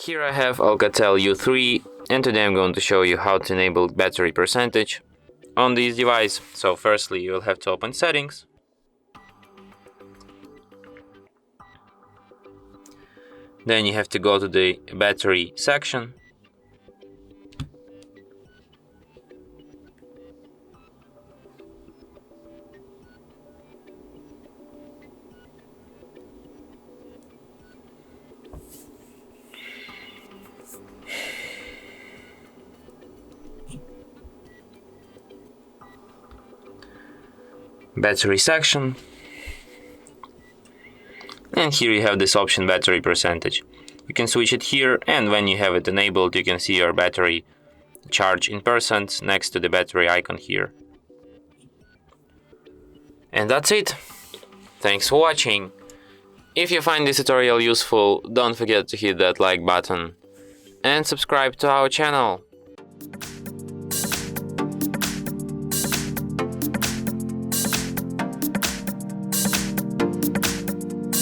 Here I have ALCATEL U3, and today I'm going to show you how to enable battery percentage on this device. So firstly, you will have to open settings. Then you have to go to the battery section. Battery section, and here you have this option, battery percentage. You can switch it here, and when you have it enabled you can see your battery charge in percent next to the battery icon here. And that's it. Thanks for watching. If you find this tutorial useful, don't forget to hit that like button and subscribe to our channel.